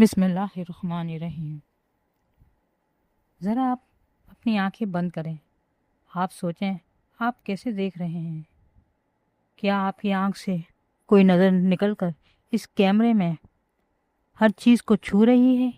بسم اللہ الرحمن الرحیم۔ ذرا آپ اپنی آنکھیں بند کریں۔ آپ سوچیں آپ کیسے دیکھ رہے ہیں۔ کیا آپ کی آنکھ سے کوئی نظر نکل کر اس کیمرے میں ہر چیز کو چھو رہی ہے،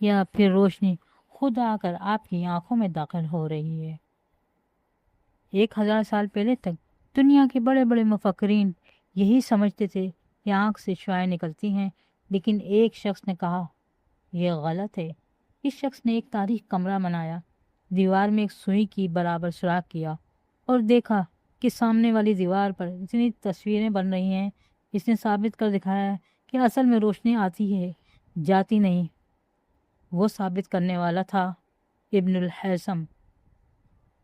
یا پھر روشنی خود آ کر آپ کی آنکھوں میں داخل ہو رہی ہے؟ 1000 سال پہلے تک دنیا کے بڑے بڑے مفکرین یہی سمجھتے تھے کہ آنکھ سے شعاعیں نکلتی ہیں، لیکن ایک شخص نے کہا یہ غلط ہے۔ اس شخص نے ایک تاریخ کمرہ بنایا، دیوار میں ایک سوئی کی برابر سوراخ کیا اور دیکھا کہ سامنے والی دیوار پر اتنی تصویریں بن رہی ہیں۔ اس نے ثابت کر دکھایا کہ اصل میں روشنی آتی ہے، جاتی نہیں۔ وہ ثابت کرنے والا تھا ابن الہیثم۔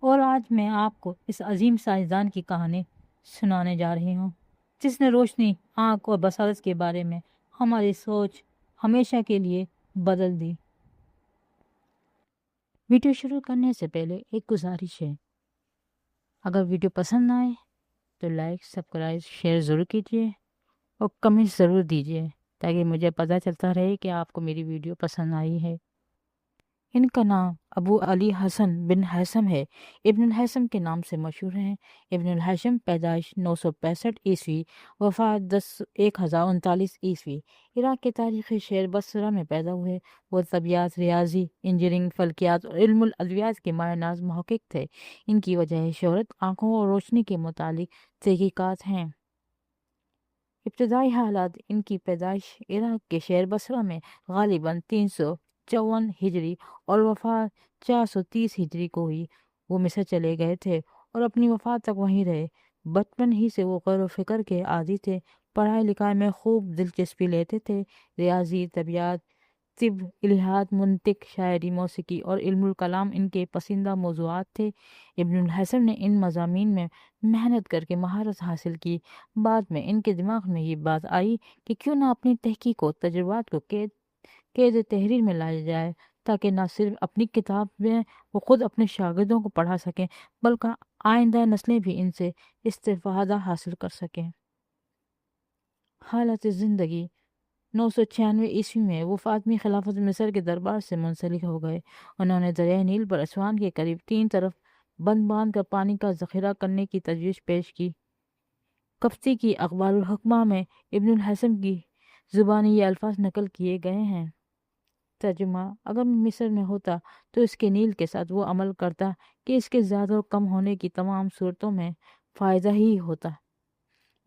اور آج میں آپ کو اس عظیم سائنسدان کی کہانی سنانے جا رہی ہوں، جس نے روشنی، آنکھ اور بصارت کے بارے میں ہماری سوچ ہمیشہ کے لیے بدل دی۔ ویڈیو شروع کرنے سے پہلے ایک گزارش ہے، اگر ویڈیو پسند آئے تو لائک، سبسکرائب، شیئر ضرور کیجیے اور کمنٹ ضرور دیجیے تاکہ مجھے پتہ چلتا رہے کہ آپ کو میری ویڈیو پسند آئی ہے۔ ان کا نام ابو علی حسن بن ہیثم ہے۔ ابن الہیثم کے نام سے مشہور ہیں۔ ابن الہیثم پیدائش 965 عیسوی، وفات 1039 عیسوی، عراق کے تاریخی شہر بصرہ میں پیدا ہوئے۔ وہ طبیعیات، ریاضی، انجینئرنگ، فلکیات اور علم الادویات کے ماہر ناز محقق تھے۔ ان کی وجہ شہرت آنکھوں اور روشنی کے متعلق تحقیقات ہیں۔ ابتدائی حالات: ان کی پیدائش عراق کے شہر بصرہ میں غالباً 354 ہجری اور وفات 430 ہجری کو ہوئی۔ وہ مصر چلے گئے تھے اور اپنی وفات تک وہیں رہے۔ بچپن ہی سے وہ غور و فکر کے عادی تھے، پڑھائی لکھائی میں خوب دلچسپی لیتے تھے۔ ریاضی، طبیعیات، طب، الہیات، منطق، شاعری، موسیقی اور علم الکلام ان کے پسندیدہ موضوعات تھے۔ ابن الہیثم نے ان مضامین میں محنت کر کے مہارت حاصل کی۔ بعد میں ان کے دماغ میں یہ بات آئی کہ کیوں نہ اپنی تحقیق و تجربات کو قید تحریر میں لایا جائے، تاکہ نہ صرف اپنی کتاب میں وہ خود اپنے شاگردوں کو پڑھا سکیں بلکہ آئندہ نسلیں بھی ان سے استفادہ حاصل کر سکیں۔ حالت زندگی: 996 عیسوی میں وہ فاطمی خلافت مصر کے دربار سے منسلک ہو گئے۔ انہوں نے دریائے نیل پر اسوان کے قریب 3 طرف بند باندھ کر پانی کا ذخیرہ کرنے کی تجویز پیش کی۔ قبطی کی اخبار الحکمہ میں ابن الہیثم کی زبانی یہ الفاظ نقل کیے گئے ہیں۔ ترجمہ: اگر میں مصر میں ہوتا تو اس کے نیل کے ساتھ وہ عمل کرتا کہ اس کے زیادہ اور کم ہونے کی تمام صورتوں میں فائدہ ہی ہوتا۔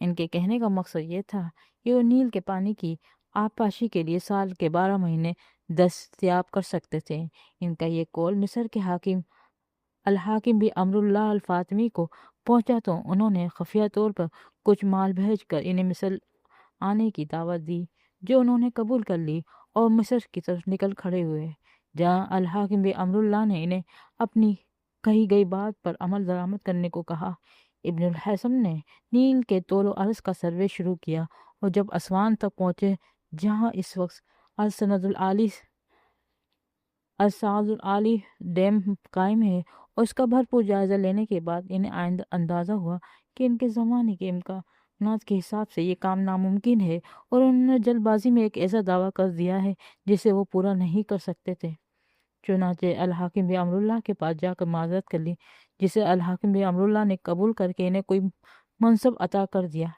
ان کے کہنے کا مقصد یہ تھا کہ وہ نیل کے پانی کی آبپاشی کے لیے سال کے 12 مہینے دستیاب کر سکتے تھے۔ ان کا یہ قول مصر کے حاکم الحاکم بن اللہ الفاطمی کو پہنچا تو انہوں نے خفیہ طور پر کچھ مال بھیج کر انہیں مصر آنے کی دعوت دی، جو انہوں نے قبول کر لی اور مصر کی طرف نکل کھڑے ہوئے، جہاں الحاکم بن اللہ نے انہیں اپنی کہی گئی بات پر عمل درآمد کرنے کو کہا۔ ابن الہیثم نے نیل کے طول و عرض کا سروے شروع کیا اور جب اسوان تک پہنچے، جہاں اس وقت السعد العالی ڈیم قائم ہے، اور اس کا بھرپور جائزہ لینے کے بعد انہیں اندازہ ہوا کہ ان کے زمانے کے امکانات کے حساب سے یہ کام ناممکن ہے، اور انہوں نے جلد بازی میں ایک ایسا دعویٰ کر دیا ہے جسے وہ پورا نہیں کر سکتے تھے۔ چنانچہ الحاکم بن اللہ کے پاس جا کر معذرت کر لی، جسے الحاکم بن اللہ نے قبول کر کے انہیں کوئی منصب عطا کر دیا۔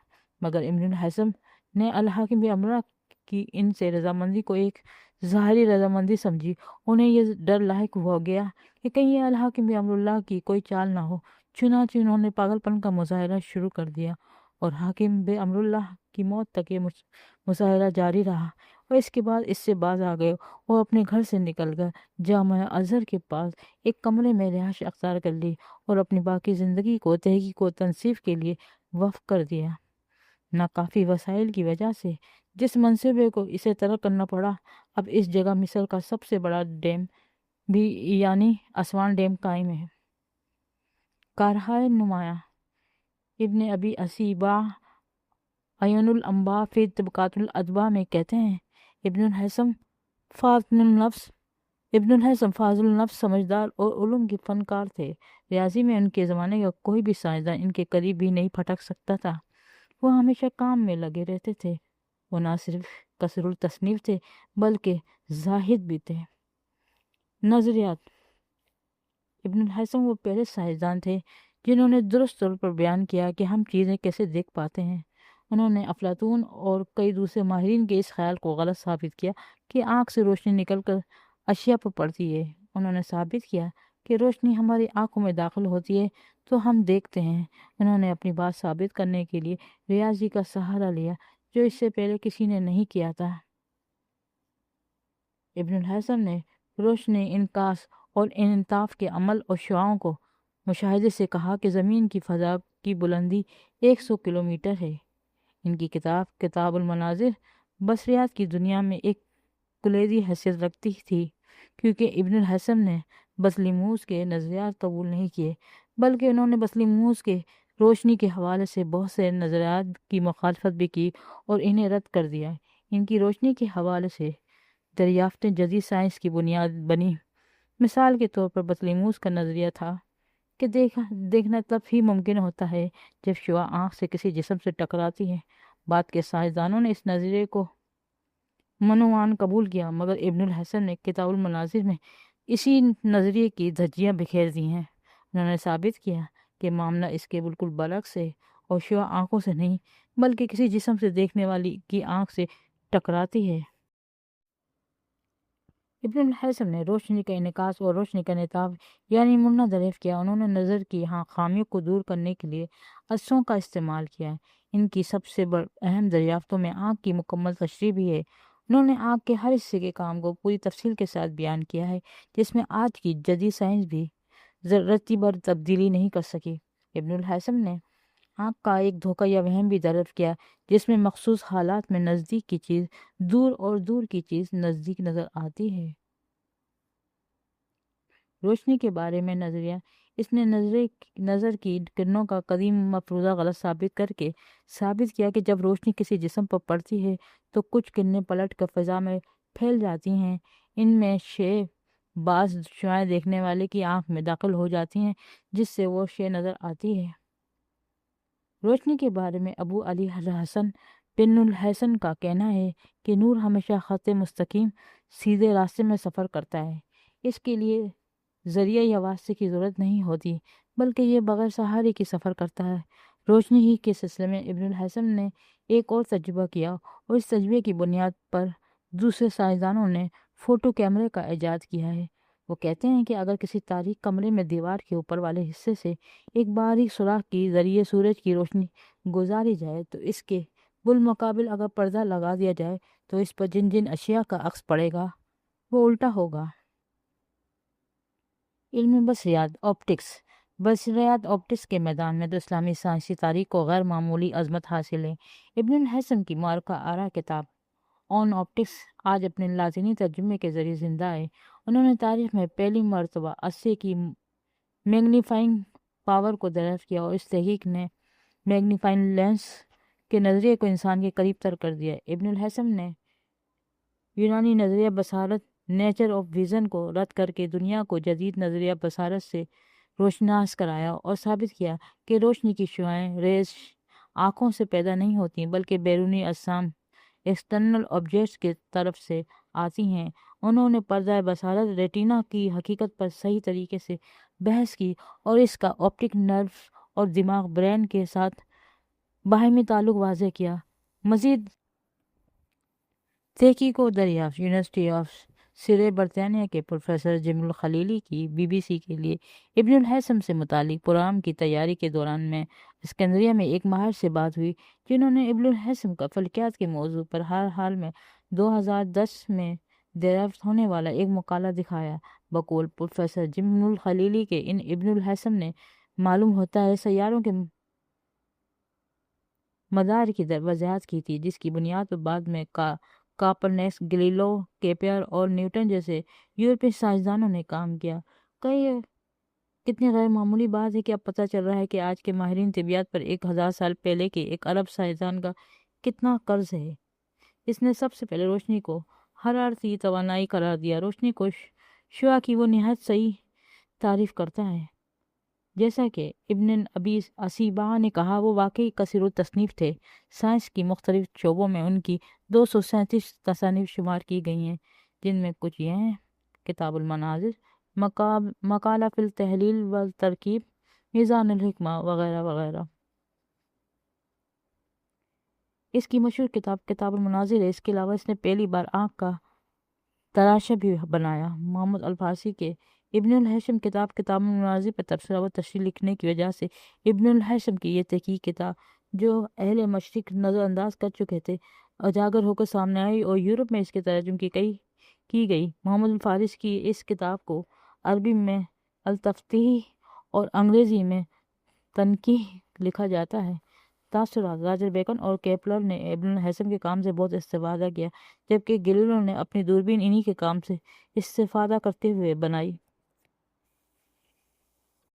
مگر ابن الہیثم نے الحاکم بن اللہ کی ان سے رضامندی کو ایک ظاہری رضامندی سمجھی۔ انہیں یہ ڈر لاحق ہو گیا کہ کہیں یہ الحاکم بن اللہ کی کوئی چال نہ ہو، چنانچہ انہوں نے پاگل پن کا مظاہرہ شروع کر دیا، اور حاکم بن اللہ کی موت تک یہ مظاہرہ جاری رہا، اور اس کے بعد اس سے باز آ گئے اور اپنے گھر سے نکل گئے، جامعہ ازہر کے پاس ایک کمرے میں رہائش اختیار کر لی اور اپنی باقی زندگی کو تحقیق و تنصیف کے لیے وقف کر دیا۔ ناکافی وسائل کی وجہ سے جس منصوبے کو اسے ترک کرنا پڑا، اب اس جگہ مصر کا سب سے بڑا ڈیم بھی یعنی اسوان ڈیم قائم ہے۔ کارہائے نمایاں: ابن ابی عصیبہ عیون الانباء فی طبقات الادباء میں کہتے ہیں، ابن الہیثم فاضل النفس، سمجھدار اور علوم کے فنکار تھے۔ ریاضی میں ان کے زمانے کا کوئی بھی سائنسدان ان کے قریب بھی نہیں پھٹک سکتا تھا۔ وہ ہمیشہ کام میں لگے رہتے تھے۔ وہ نہ صرف کثیر التصنیف تھے بلکہ زاہد بھی تھے۔ نظریات: ابن الہیثم وہ پہلے سائنسدان تھے جنہوں نے درست طور پر بیان کیا کہ ہم چیزیں کیسے دیکھ پاتے ہیں۔ انہوں نے افلاطون اور کئی دوسرے ماہرین کے اس خیال کو غلط ثابت کیا کہ آنکھ سے روشنی نکل کر اشیاء پر پڑتی ہے۔ انہوں نے ثابت کیا کہ روشنی ہماری آنکھوں میں داخل ہوتی ہے تو ہم دیکھتے ہیں۔ انہوں نے اپنی بات ثابت کرنے کے لیے ریاضی کا سہارا لیا جو اس سے پہلے کسی نے نہیں کیا تھا۔ ابن الہیثم نے روشنی، انعکاس اور انعطاف کے عمل اور شعاعوں کو مشاہدے سے کہا کہ زمین کی فضا کی بلندی 100 کلومیٹر ہے۔ ان کی کتاب کتاب المناظر بصریات کی دنیا میں ایک کلیدی حیثیت رکھتی تھی، کیونکہ ابن الہیثم نے بطلیموس کے نظریات قبول نہیں کیے، بلکہ انہوں نے بطلیموس کے روشنی کے حوالے سے بہت سے نظریات کی مخالفت بھی کی اور انہیں رد کر دیا۔ ان کی روشنی کے حوالے سے دریافتیں جدید سائنس کی بنیاد بنی۔ مثال کے طور پر بطلیموس کا نظریہ تھا کہ دیکھنا تب ہی ممکن ہوتا ہے جب شعاع آنکھ سے کسی جسم سے ٹکراتی ہے۔ بعد کے سائنسدانوں نے اس نظریے کو منوعاً قبول کیا، مگر ابن الہیثم نے کتاب المناظر میں اسی نظریے کی دھجیاں بکھیر دی ہیں۔ انہوں نے ثابت کیا کہ معاملہ اس کے بالکل برعکس ہے اور شعاع آنکھوں سے نہیں بلکہ کسی جسم سے دیکھنے والی کی آنکھ سے ٹکراتی ہے۔ ابن الہیثم نے روشنی کا انعکاس اور روشنی کا انعطاف یعنی مڑنا دریافت کیا۔ انہوں نے نظر کی خامیوں کو دور کرنے کے لیے عدسوں کا استعمال کیا۔ ان کی سب سے اہم دریافتوں میں آنکھ کی مکمل تشریح بھی ہے۔ انہوں نے آنکھ کے ہر حصے کے کام کو پوری تفصیل کے ساتھ بیان کیا ہے، جس میں آج کی جدید سائنس بھی ذرتی بھر تبدیلی نہیں کر سکی۔ ابن الہیثم نے آنکھ کا ایک دھوکہ یا وہم بھی دریافت کیا جس میں مخصوص حالات میں نزدیک کی چیز دور اور دور کی چیز نزدیک نظر آتی ہے۔ روشنی کے بارے میں نظریہ: اس نے نظر کی کرنوں کا قدیم مفروضہ غلط ثابت کر کے ثابت کیا کہ جب روشنی کسی جسم پر پڑتی ہے تو کچھ کرنیں پلٹ کر فضا میں پھیل جاتی ہیں۔ ان میں سے بعض شعاعیں دیکھنے والے کی آنکھ میں داخل ہو جاتی ہیں جس سے وہ شے نظر آتی ہے۔ روشنی کے بارے میں ابو علی الحسن بن الحسن کا کہنا ہے کہ نور ہمیشہ خط مستقیم سیدھے راستے میں سفر کرتا ہے۔ اس کے لیے ذریعہ یا واسطے کی ضرورت نہیں ہوتی، بلکہ یہ بغیر سہارے کی سفر کرتا ہے۔ روشنی ہی کے سلسلے میں ابن الہیثم نے ایک اور تجربہ کیا اور اس تجربے کی بنیاد پر دوسرے سائنسدانوں نے فوٹو کیمرے کا ایجاد کیا ہے۔ وہ کہتے ہیں کہ اگر کسی تاریک کمرے میں دیوار کے اوپر والے حصے سے ایک باریک سوراخ کے ذریعے سورج کی روشنی گزاری جائے تو اس کے بالمقابل اگر پردہ لگا دیا جائے تو اس پر جن جن اشیاء کا عکس پڑے گا وہ الٹا ہوگا۔ علم بصریات آپٹکس: بصریات آپٹکس کے میدان میں تو اسلامی سائنسی تاریخ کو غیر معمولی عظمت حاصل ہے۔ ابن الہیثم کی معرکہ آرا کتاب آن آپٹکس آج اپنے لاطینی ترجمے کے ذریعے زندہ ہے۔ انہوں نے تاریخ میں پہلی مرتبہ عدسے کی میگنیفائنگ پاور کو دریافت کیا اور اس تحقیق نے میگنیفائنگ لینس کے نظریے کو انسان کے قریب تر کر دیا۔ ابن الہیثم نے یونانی نظریہ بصارت نیچر آف ویژن کو رد کر کے دنیا کو جدید نظریہ بصارت سے روشناس کرایا اور ثابت کیا کہ روشنی کی شعاعیں ریز آنکھوں سے پیدا نہیں ہوتی بلکہ بیرونی اجسام ایکسٹرنل آبجیکٹس کی طرف سے آتی ہیں۔ انہوں نے پردہ بصارت ریٹینا کی حقیقت پر صحیح طریقے سے بحث کی اور اس کا آپٹک نرو اور دماغ برین کے ساتھ باہمی تعلق واضح کیا۔ مزید تحقیق و دریافت: یونیورسٹی آف سرے برطانیہ کے پروفیسر جم الخلیلی کی BBC کے لیے ابن الہیثم سے متعلق پروگرام کی تیاری کے دوران میں اسکندریہ میں ایک ماہر سے بات ہوئی جنہوں نے ابن الہیثم کا فلکیات کے موضوع پر حال میں 2010 میں دریافت ہونے والا ایک مقالہ دکھایا۔ بقول پروفیسر جم الخلیلی کے ان ابن الہیثم نے معلوم ہوتا ہے سیاروں کے مدار کی وضاحت کی تھی، جس کی بنیاد پر بعد میں کاپرنیکس، گلیلیو، کیپلر اور نیوٹن جیسے یورپی سائنسدانوں نے کام کیا۔ کتنی غیر معمولی بات ہے کہ اب پتہ چل رہا ہے کہ آج کے ماہرین طبیعت پر 1000 سال پہلے کے ایک عرب سائنسدان کا کتنا قرض ہے۔ اس نے سب سے پہلے روشنی کو حرارتی توانائی قرار دیا۔ روشنی کو شعاع کی وہ نہایت صحیح تعریف کرتا ہے۔ جیسا کہ ابن ابی عصیبہ نے کہا، وہ واقعی کثیر التصنیف تھے۔ سائنس کی مختلف شعبوں میں ان کی 237 تصانیف شمار کی گئی ہیں، جن میں کچھ یہ ہیں: کتاب المناظر، مقالہ فی التحلیل والترکیب، میزان الحکمہ وغیرہ وغیرہ۔ اس کی مشہور کتاب المناظر ہے۔ اس کے علاوہ اس نے پہلی بار آنکھ کا تراشا بھی بنایا۔ محمد الفارسی کے ابن الہیثم کتاب المناظر پر تبصرہ و تشریح لکھنے کی وجہ سے ابن الہیثم کی یہ تحقیق کتاب، جو اہل مشرق نظر انداز کر چکے تھے، اجاگر ہو کر سامنے آئی اور یورپ میں اس کے ترجم کی گئی۔ محمد الفارسی کی اس کتاب کو عربی میں التفتیح اور انگریزی میں تنقیح لکھا جاتا ہے۔ تاثرات: راجر بیکن اور کیپلر نے ابن الہیثم کے کام سے بہت استفادہ کیا، جبکہ گیلیلیو نے اپنی دوربین انہی کے کام سے استفادہ کرتے ہوئے بنائی۔